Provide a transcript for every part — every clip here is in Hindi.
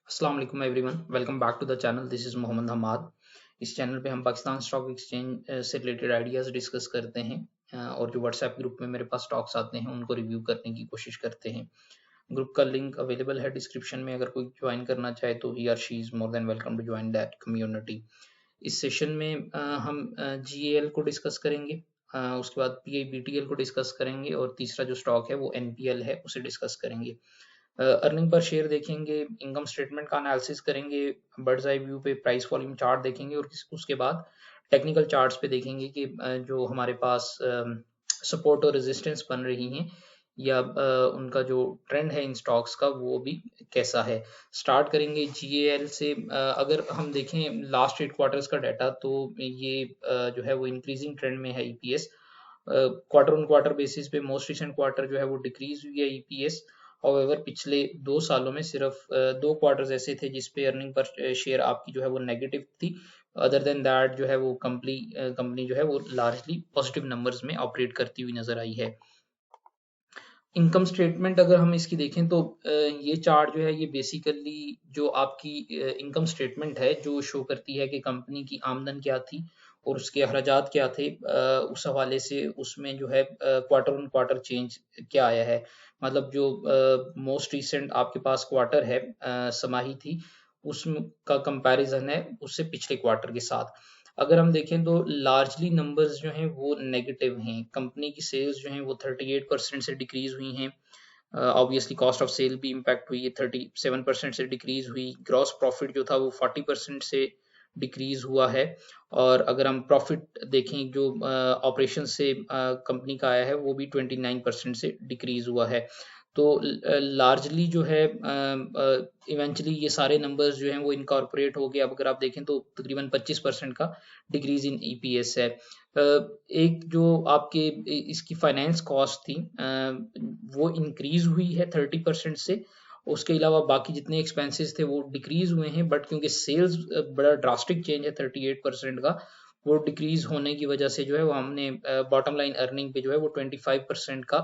अस्सलाम वालेकुम everyone, welcome back to the channel. This is Mohammad Hammad. इस चैनल पे हम पाकिस्तान स्टॉक एक्सचेंज से रिलेटेड आइडियाज़ डिस्कस करते हैं और जो व्हाट्सएप ग्रुप में मेरे पास स्टॉक्स आते हैं उनको रिव्यू करने की कोशिश करते हैं। ग्रुप का लिंक अवेलेबल है डिस्क्रिप्शन में, अगर कोई ज्वाइन करना चाहे तो he or she is more than welcome to join that community. इस सेशन में हम GAL को डिस्कस करेंगे, उसके बाद PIBTL को डिस्कस करेंगे और तीसरा जो स्टॉक है वो NPL है, उसे डिस्कस करेंगे। अर्निंग पर शेयर देखेंगे, इनकम स्टेटमेंट का एनालिसिस करेंगे, बर्ड्स आई व्यू पे प्राइस वॉल्यूम चार्ट देखेंगे और उसके बाद टेक्निकल चार्ट्स पे देखेंगे कि जो हमारे पास सपोर्ट और रेजिस्टेंस बन रही हैं या उनका जो ट्रेंड है इन स्टॉक्स का वो भी कैसा है। स्टार्ट करेंगे GAL से। अगर हम देखें लास्ट 8 क्वार्टर्स का डाटा तो ये जो है वो इंक्रीजिंग ट्रेंड में है EPS। Quarter on quarter basis पे मोस्ट रिसेंट क्वार्टर जो है वो डिक्रीज हुई है EPS। हाउएवर पिछले 2 सालों में सिर्फ 2 क्वार्टर्स ऐसे थे जिस पे अर्निंग पर शेयर आपकी जो है वो नेगेटिव थी। अदर देन दैट जो है वो कंपनी जो है वो लार्जली पॉजिटिव नंबर्स में ऑपरेट करती हुई नजर आई है। इनकम स्टेटमेंट अगर हम इसकी देखें तो ये चार्ट जो है ये बेसिकली जो आपकी इनकम स्टेटमेंट है जो शो करती है कि कंपनी की आमदन क्या थी और उसके अखराजात क्या थे। उस हवाले से उसमें जो है क्वार्टर ऑन क्वार्टर चेंज क्या आया है। मतलब जो मोस्ट रिसेंट आपके पास क्वार्टर है समाही थी उसका कंपैरिजन है उससे पिछले क्वार्टर के साथ। अगर हम देखें तो लार्जली नंबर्स जो हैं वो नेगेटिव हैं। कंपनी की सेल्स जो हैं वो 38% से डिक्रीज हुई हैं। ऑब्वियसली कॉस्ट ऑफ सेल भी इम्पैक्ट हुई है, 37% से डिक्रीज हुई। ग्रॉस प्रॉफिट जो था वो 40% से डिक्रीज हुआ है। और अगर हम प्रॉफिट देखें जो ऑपरेशन से कंपनी का आया है वो भी 29% से डिक्रीज हुआ है। तो लार्जली जो है इवेंचुअली ये सारे नंबर्स जो हैं वो इनकॉर्पोरेट हो गए। अब अगर आप देखें तो तकरीबन 25% का डिक्रीज इन EPS है। एक जो आपके इसकी फाइनेंस कॉस्ट थी वो इंक्रीज हुई है 30% से। उसके अलावा बाकी जितने एक्सपेंसेस थे वो डिक्रीज हुए हैं, बट क्योंकि सेल्स बड़ा ड्रास्टिक चेंज है 38% का, वो डिक्रीज होने की वजह से जो है वो हमने बॉटम लाइन अर्निंग पे जो है वो 25% का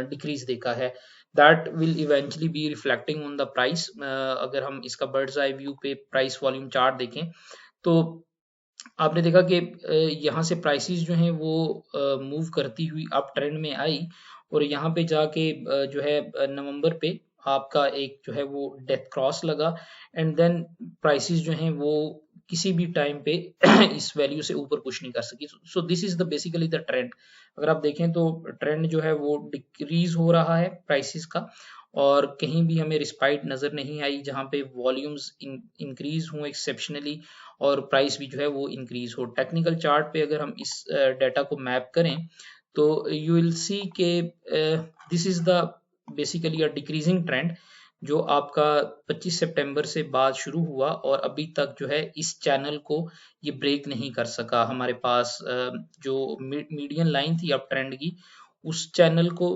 डिक्रीज देखा है। That will eventually B reflecting on the price. अगर हम इसका बर्ड्स आई व्यू पे प्राइस वॉल्यूम चार्ट देखें तो आपने देखा कि यहाँ से प्राइसेस जो हैं वो मूव करती हुई अप ट्रेंड में आई और यहाँ पे जाके जो है नवंबर पे आपका एक जो है वो डेथ क्रॉस लगा एंड देन प्राइसेस जो हैं वो किसी भी टाइम पे इस वैल्यू से ऊपर पुश नहीं कर सकी। So this is the basically the trend. अगर आप देखें तो ट्रेंड जो है वो डिक्रीज हो रहा है प्राइसेस का और कहीं भी हमें रिस्पाइट नजर नहीं आई जहाँ पे वॉल्यूम्स इंक्रीज हुए एक्सेप्शनली और प्राइस भी जो है वो इंक्रीज हो। टेक्निकल चार्ट पे अगर हम इस डाटा को मैप करें तो यू विल सी के this is the basically a decreasing trend जो आपका 25 सितंबर से बाद शुरू हुआ और अभी तक जो है इस चैनल को ये ब्रेक नहीं कर सका। हमारे पास जो मीडियन लाइन थी अप ट्रेंड की उस चैनल को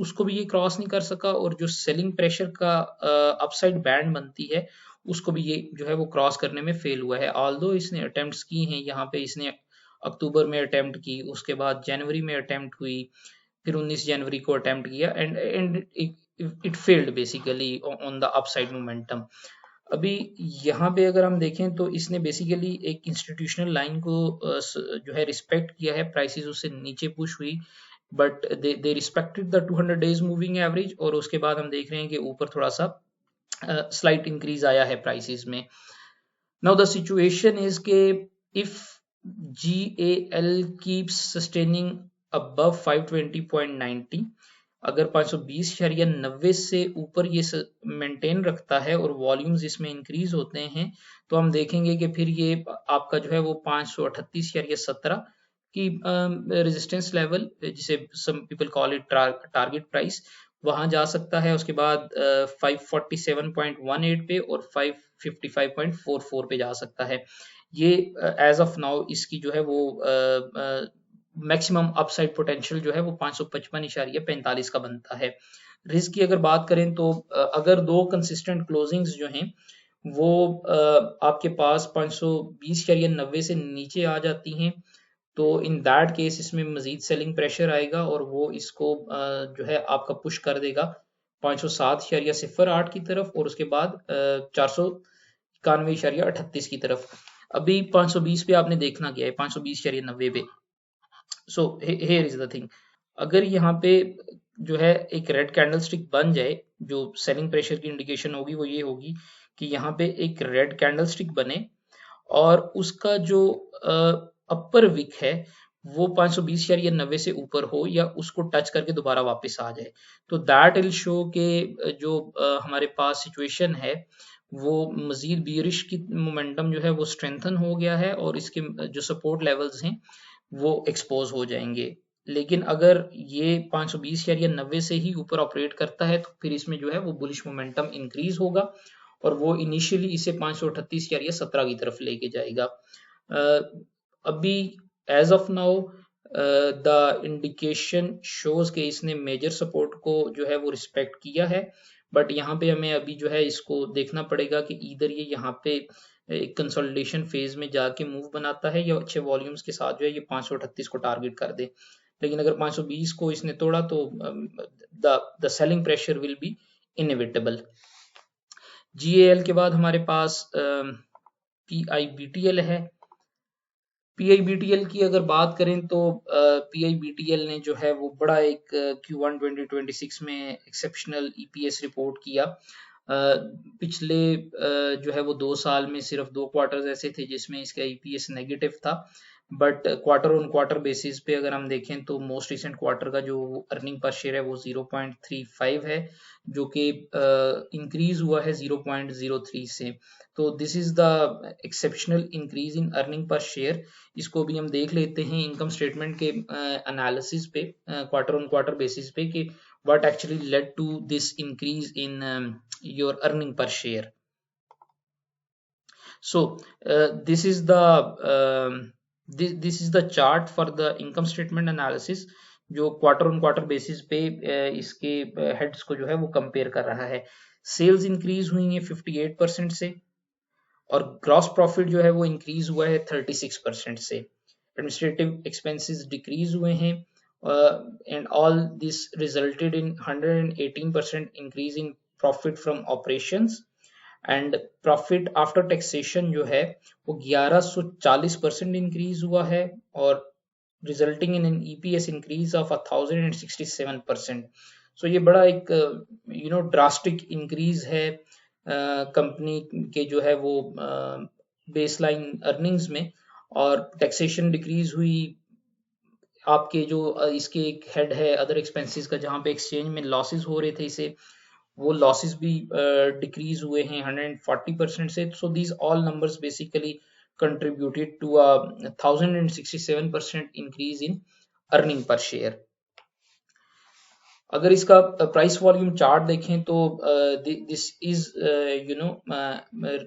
उसको भी ये क्रॉस नहीं कर सका और जो सेलिंग प्रेशर का अपसाइड बैंड बनती है उसको भी ये जो है वो क्रॉस करने में फेल हुआ है। ऑल्दो इसने अटेम्प्ट्स की हैं, यहाँ पे इसने अक्टूबर में अटेम्प्ट की, उसके बाद जनवरी में अटेम्प्ट हुई, फिर 19 जनवरी को अटेम्प्ट किया and it failed basically on the upside momentum. अभी यहाँ पे अगर हम देखें तो इसने बेसिकली एक इंस्टीट्यूशनल लाइन को जो है रिस्पेक्ट किया है, प्राइसेस उससे नीचे पुश हुई but they respected the 200 days moving average और उसके बाद हम देख रहे हैं कि ऊपर थोड़ा सा स्लाइट इंक्रीज आया है प्राइसेस में। नाउ द सिचुएशन इज के if GAL keeps sustaining above 520.90, अगर 520.90 से ऊपर ये मेंटेन रखता है और वॉल्यूम्स इसमें इंक्रीज होते हैं तो हम देखेंगे कि फिर ये आपका जो है वो 538.17 की रेजिस्टेंस लेवल, जिसे some people call it target price, वहां जा सकता है। उसके बाद 547.18 पे और 555.44 पे जा सकता है। ये एज ऑफ नाउ इसकी जो है वो मैक्सिमम अपसाइड पोटेंशियल जो है वो 555.45 का बनता है। रिस्क की अगर बात करें तो अगर दो कंसिस्टेंट क्लोजिंग्स जो हैं वो आपके पास 520.90 से नीचे आ जाती हैं तो इन दैट केस इसमें मजीद सेलिंग प्रेशर आएगा और वो इसको जो है आपका पुश कर देगा 507.08 की तरफ और उसके बाद 491.38 की तरफ। अभी 520 पे आपने देखना क्या है, 520.90 पे। So here is the thing, अगर यहाँ पे जो है एक रेड कैंडलस्टिक बन जाए, जो सेलिंग प्रेशर की इंडिकेशन होगी वो ये होगी कि यहाँ पे एक रेड कैंडलस्टिक बने और उसका जो अपर विक है वो 520.90 से ऊपर हो या उसको टच करके दोबारा वापस आ जाए, तो दैट विल शो के जो हमारे पास सिचुएशन है वो मजीद बियरिश की मोमेंटम जो है वो स्ट्रेंथन हो गया है और इसके जो सपोर्ट लेवल्स हैं वो एक्सपोज हो जाएंगे। लेकिन अगर ये 520.90 से ही ऊपर ऑपरेट करता है तो फिर इसमें जो है वो बुलिश मोमेंटम इंक्रीज होगा और वो इनिशियली इसे 538.17 की तरफ लेके जाएगा। अभी as of now the indication shows के इसने मेजर सपोर्ट को जो है वो रिस्पेक्ट किया है, बट यहाँ पे हमें अभी जो है इसको देखना पड़ेगा कि इधर ये यहाँ पे एक कंसोलिडेशन फेज में जाके मूव बनाता है या अच्छे वॉल्यूम्स के साथ जो है ये 538 को टारगेट कर दे। लेकिन अगर 520 को इसने तोड़ा तो the selling pressure will be inevitable. GAL के बाद हमारे पास PIBTL है। PIBTL की अगर बात करें तो PIBTL ने जो है वो बड़ा एक Q1 2026 में एक्सेप्शनल EPS रिपोर्ट किया। पिछले जो है वो 2 साल में सिर्फ 2 क्वार्टर्स ऐसे थे जिसमें इसका EPS नेगेटिव था, but quarter on quarter basis पे अगर हम देखें तो मोस्ट रिसेंट क्वार्टर का जो अर्निंग पर शेयर है वो 0.35 है, जो कि इंक्रीज हुआ है 0.03 से। तो this is the exceptional increase in earning per share. इसको भी हम देख लेते हैं इनकम स्टेटमेंट के एनालिसिस पे क्वार्टर ऑन क्वार्टर बेसिस पे कि what actually led to this increase in your earning per share. So this is the chart for the income statement analysis जो क्वार्टर ऑन क्वार्टर बेसिस पे इसके हेड्स को जो है वो कंपेयर कर रहा है। सेल्स इंक्रीज हुई है 58% से और ग्रॉस प्रॉफिट जो है वो इंक्रीज हुआ है 36% से। एडमिनिस्ट्रेटिव एक्सपेंसेस डिक्रीज हुए हैं and all this resulted in 118% increase in profit from operations and profit after taxation जो है वो 1140% इंक्रीज हुआ है और resulting in an EPS increase of 1067%। सो ये बड़ा एक ड्रास्टिक इंक्रीज है कंपनी के जो है वो बेसलाइन अर्निंग्स में, और टैक्सेशन डिक्रीज हुई। आपके जो इसके एक हेड है अदर एक्सपेंसेस का, जहां पे एक्सचेंज में लॉसेस हो रहे थे इसे, वो लॉसेस भी डिक्रीज हुए हैं 140% से। So these all numbers basically contributed to 1067% increase in earning per share. अगर इसका प्राइस वॉल्यूम चार्ट देखें तो this is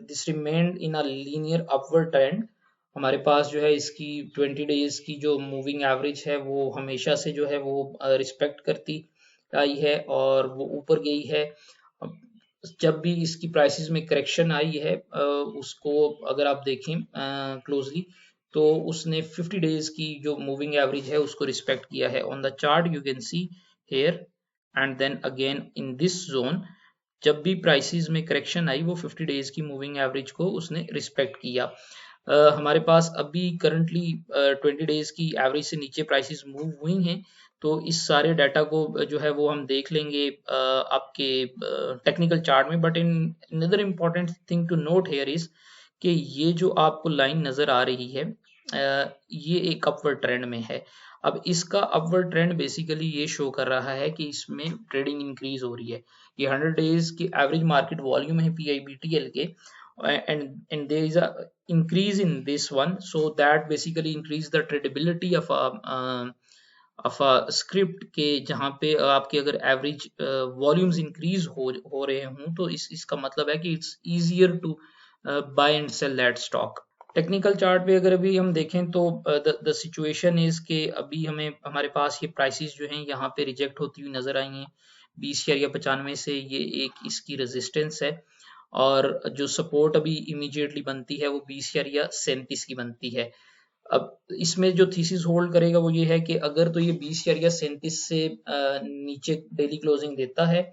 this remained in a linear upward trend. हमारे पास जो है इसकी 20 डेज की जो मूविंग एवरेज है वो हमेशा से जो है वो रिस्पेक्ट करती आई है और वो ऊपर गई है। जब भी इसकी प्राइसेस में करेक्शन आई है उसको अगर आप देखें क्लोजली तो उसने 50 डेज की जो मूविंग एवरेज है उसको रिस्पेक्ट किया है। On the chart you can see here and then again in this zone, जब भी प्राइसेस में करेक्शन आई वो 50 डेज की मूविंग एवरेज को उसने रिस्पेक्ट किया। हमारे पास अभी करंटली 20 डेज की एवरेज से नीचे प्राइसेस मूव हुई हैं, तो इस सारे डाटा को जो है वो हम देख लेंगे आपके टेक्निकल चार्ट में। But in another important thing to note here is कि ये जो आपको लाइन नजर आ रही है ये एक अपवर्ड ट्रेंड में है। अब इसका अपवर्ड ट्रेंड बेसिकली ये शो कर रहा है कि इसमें ट्रेडिंग इंक्रीज हो रही है। ये 100 डेज की एवरेज मार्केट वॉल्यूम है PIBTL के, and there is a increase in this one, so that basically increase the tradability of a script के जहाँ पे आपके अगर एवरेज वॉल्यूम्स इंक्रीज हो रहे हों तो इसका मतलब है कि it's easier to buy and sell that stock. Technical chart पे अगर अभी हम देखें तो द सिचुएशन इज के अभी हमारे पास ये प्राइसेस जो हैं यहाँ पे रिजेक्ट होती हुई नजर आई हैं 20.95 से। ये एक इसकी रेजिस्टेंस है और जो सपोर्ट अभी इमीडिएटली बनती है वो 20.37 की बनती है। अब इसमें जो थीसिस होल्ड करेगा वो ये है कि अगर तो ये 20.37 से नीचे डेली क्लोजिंग देता है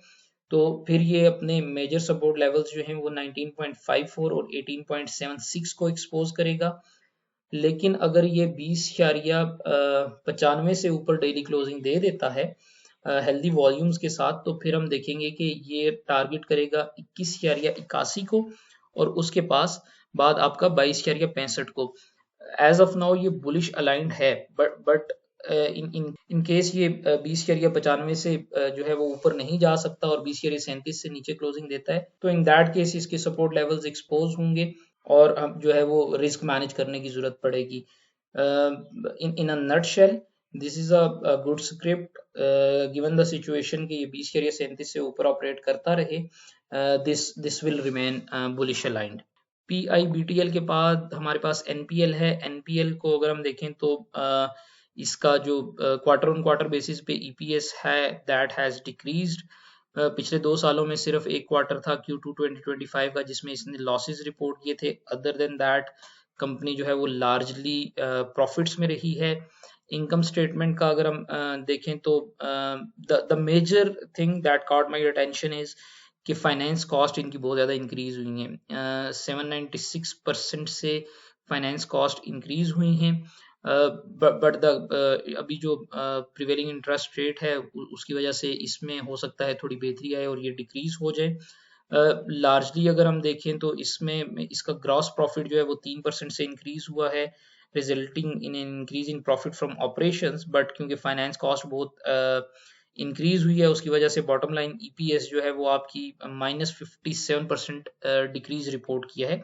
तो फिर ये अपने मेजर सपोर्ट लेवल्स जो हैं वो 19.54 और 18.76 को एक्सपोज करेगा। लेकिन अगर ये 20.95 से ऊपर डेली क्लोजिंग दे देता है हेल्दी वॉल्यूम्स के साथ, तो फिर हम देखेंगे कि ये टारगेट करेगा 21.81 को और उसके पास बाद आपका 22.65 को। एज ऑफ नाउ ये बुलिश अलाइंड है, बट इन केस ये 20.95 से जो है वो ऊपर नहीं जा सकता और 20.37 से नीचे क्लोजिंग देता है, तो इन दैट केस इसके सपोर्ट लेवल्स एक्सपोज होंगे और हम जो है वो रिस्क मैनेज करने की जरूरत पड़ेगी। In a nutshell this is a good script given the situation कि ये 20.37 से ऊपर ऑपरेट करता रहे, this will remain bullish aligned. PIBTL के बाद हमारे पास NPL है। NPL को अगर हम देखें तो इसका जो क्वार्टर ऑन क्वार्टर बेसिस पे EPS है दैट हैज डिक्रीज्ड। पिछले 2 सालों में सिर्फ एक क्वार्टर था Q2 2025 का जिसमें इसने लॉसेस रिपोर्ट किए थे। अदर देन दैट कंपनी जो है वो लार्जली प्रॉफिट्स में रही है। इनकम स्टेटमेंट का अगर हम देखें तो the major thing that caught my attention is कि फाइनेंस कॉस्ट इनकी बहुत ज़्यादा इंक्रीज हुई हैं। 796% से फाइनेंस कॉस्ट इंक्रीज हुई हैं। बट द अभी जो प्रिवेलिंग इंटरेस्ट रेट है उसकी वजह से इसमें हो सकता है थोड़ी बेहतरी आए और ये डिक्रीज हो जाए। लार्जली अगर हम देखें तो इसमें इसका ग्रॉस प्रॉफिट जो है वो 3% से इंक्रीज हुआ है, resulting in increase in profit from operations. But क्योंकि फाइनेंस कॉस्ट बहुत इंक्रीज हुई है उसकी वजह से बॉटम लाइन EPS जो है वो आपकी -57% डिक्रीज रिपोर्ट किया है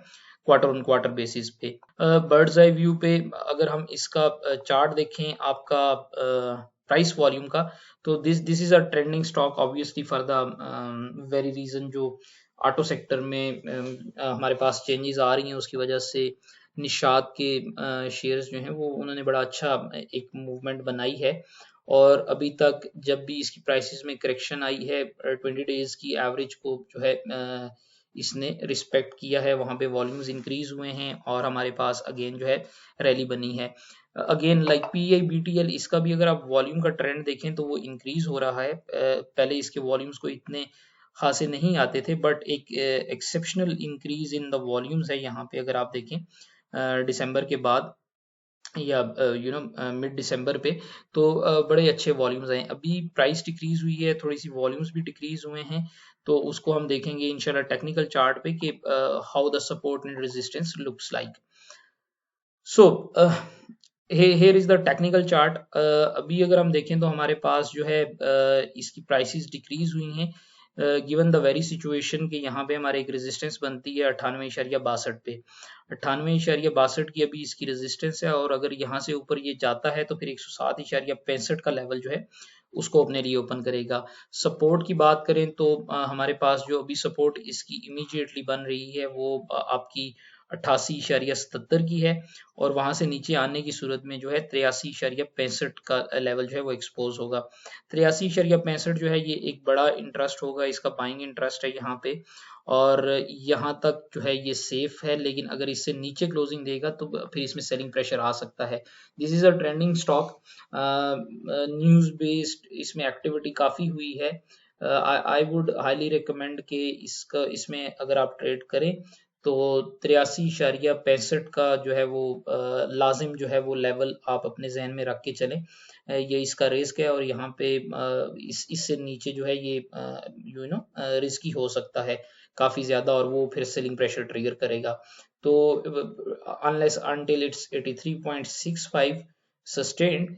क्वार्टर ऑन क्वार्टर बेसिस पे। बर्ड्स आई व्यू पे अगर हम इसका चार्ट देखें आपका प्राइस वॉल्यूम का, तो this is a trending stock obviously for the very reason जो ऑटो सेक्टर में हमारे पास चेंजेस आ रही हैं उसकी वजह से निषाद के शेयर्स जो हैं वो उन्होंने बड़ा अच्छा एक मूवमेंट बनाई है। और अभी तक जब भी इसकी प्राइसेस में करेक्शन आई है 20 डेज की एवरेज को जो है इसने रिस्पेक्ट किया है, वहाँ पे वॉल्यूम्स इंक्रीज हुए हैं और हमारे पास अगेन जो है रैली बनी है। अगेन लाइक PIBTL इसका भी अगर आप वॉल्यूम का ट्रेंड देखें तो वो इंक्रीज हो रहा है। पहले इसके वॉल्यूम्स को इतने खासे नहीं आते थे बट एक exceptional increase in the volumes है यहाँ पे अगर आप देखें दिसंबर के बाद या मिड दिसंबर पे, तो बड़े अच्छे वॉल्यूम्स आए। अभी प्राइस डिक्रीज हुई है, थोड़ी सी वॉल्यूम्स भी डिक्रीज हुए हैं, तो उसको हम देखेंगे इंशाल्लाह टेक्निकल चार्ट पे कि how the support and resistance looks like. So here is the technical chart. अभी अगर हम देखें तो हमारे पास जो है इसकी प्राइसेस डिक्रीज हुई हैं गिवन द वेरी सिचुएशन कि यहाँ पे हमारे एक रेजिस्टेंस बनती है 98.62 पे। 98.62 की अभी इसकी रेजिस्टेंस है और अगर यहाँ से ऊपर ये जाता है तो फिर 107.65 का लेवल जो है उसको अपने लिए ओपन करेगा। सपोर्ट की बात करें तो हमारे पास जो अभी सपोर्ट इसकी इमीडिएटली बन रही है वो आपकी 88.77 की है और वहां से नीचे आने की सूरत में जो है 83.65 का लेवल जो है वो एक्सपोज होगा। 83.65 जो है ये एक बड़ा इंटरेस्ट होगा, इसका बाइंग इंटरेस्ट है यहाँ पे और यहाँ तक जो है ये सेफ है, लेकिन अगर इससे नीचे क्लोजिंग देगा तो फिर इसमें सेलिंग प्रेशर आ सकता है। This is a trending stock, news based इसमें एक्टिविटी काफी हुई है। आई वुड हाईली रिकमेंड कि इसमें अगर आप ट्रेड करें तो 83.65 का जो है वो लाजिम जो है वो लेवल आप अपने जहन में रख के चलें। ये इसका रिस्क है और यहाँ पे इससे नीचे जो है ये रिस्की हो सकता है काफी ज्यादा और वो फिर सेलिंग प्रेशर ट्रिगर करेगा। तो unless until it's 83.65 sustained,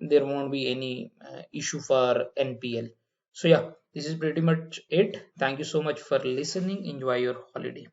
there won't be any issue for NPL. So yeah, this is pretty much it. Thank you so much for listening. Enjoy your holiday.